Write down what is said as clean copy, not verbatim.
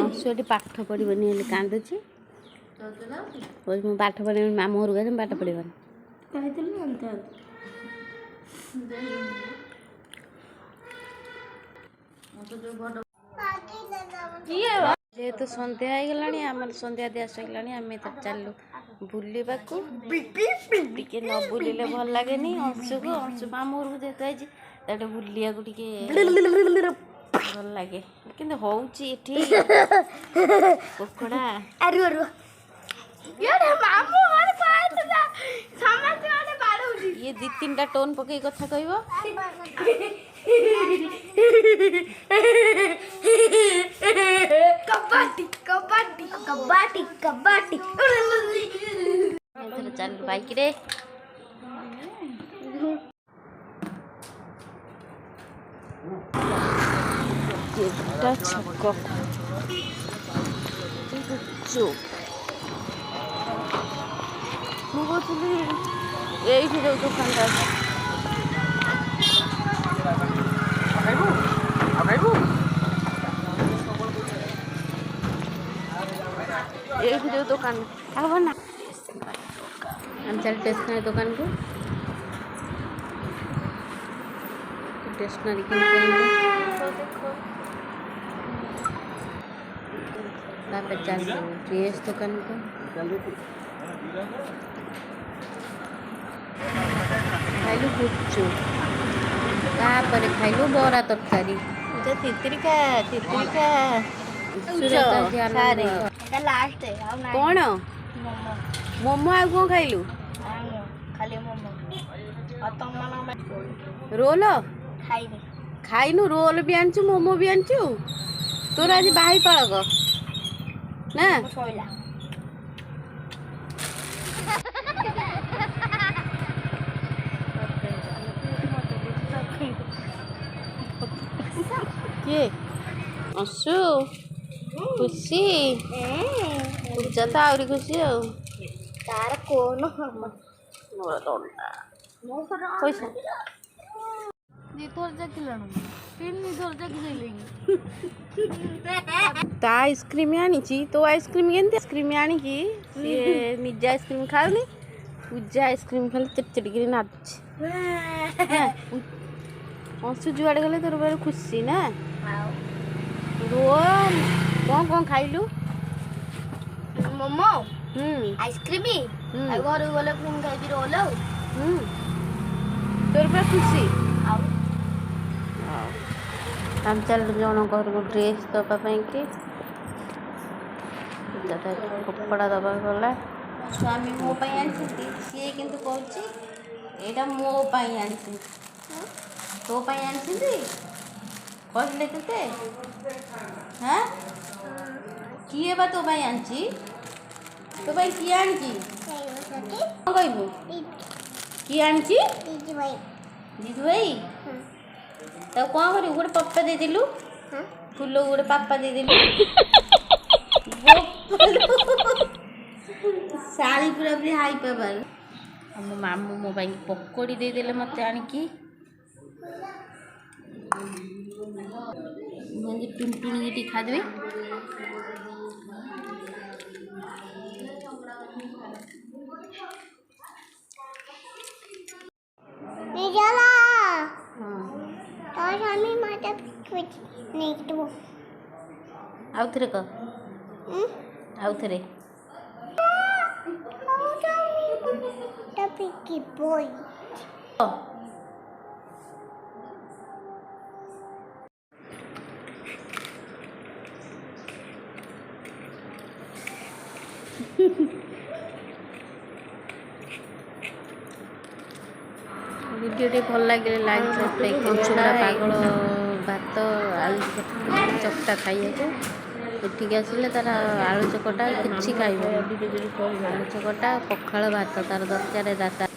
अंशुटी पाठ पढ़नी कांदुची पाठ पढ़ मामू घर गए पाठ पढ़ानी जेहेतु सन्ध्या होगला आम सन्ध्या दिया सर आम चलू बुलवा टे न बुलिले भल लगे अंशु को अंशु मामू घर जेहतु आई बुलिया भल लगे कि कुकड़ा ये दी तीन टा टोन पकई कथा कहब कबड्डी कबड्डी कबड्डी कबड्डी चल बाइक रे छक ये जो दुकान ये जो दुकान अब ना हम चल स्टेशनरी दुकान को स्टेशनरी चल ड्रेस दुकान को खाइलु गुपचुप खाइलु बरा तरकारी तितरिका लास्ट कौन मोमो आ कौन खाइलु खाली मोमो रोल खाइनी खाइनु रोल भी आनचु मोमो भी आनचु तोर आज बाही पालक ना सोइला किए अंशु खुशी पूजा तो आहरी खुशी तार कौन मोर दंडा पैसा ता आइसक्रीम आनी तो आइसक्रीम के आइसक्रीम आनी निज आइसक्रीम खाऊनी पूजा आइसक्रीम खाली चिड़चिड़ी नाचुची अंशु जुआड़े गले तोर बड़े खुशी ना रोल कौन खाइलु मोमो आइसक्रीम घर गले पुणी खाइबी रोल तोर बड़े खुशी हम चल जन घर को ड्रेस दवापाई कि कपड़ा दबा गला स्वामी मो आनी सी कितु कौन यहाँ मोपाई आनी तो आनी कहले ते हाँ किए बा तो आनी तो किए आनी कहबू किए आनी दीदी भाई तो कौन कर गोटे पप्पा दे दिलु फूल गोटे पापा दे दिलु शाड़ी पूरा पूरी हाई पावर मो मामू मो पकोड़ी दे देले मत आनिकी टुनटुनी की खादेबे आउ थे कह आउ थे वीडियो भल लगे लाइक सब्सक्राइब छोड़ा पागल भात आलू चकटा खाइए उठिक आसिले तार आलू चकटा किसी खाइब आलू चकटा पखाल भात तार दरकार दाता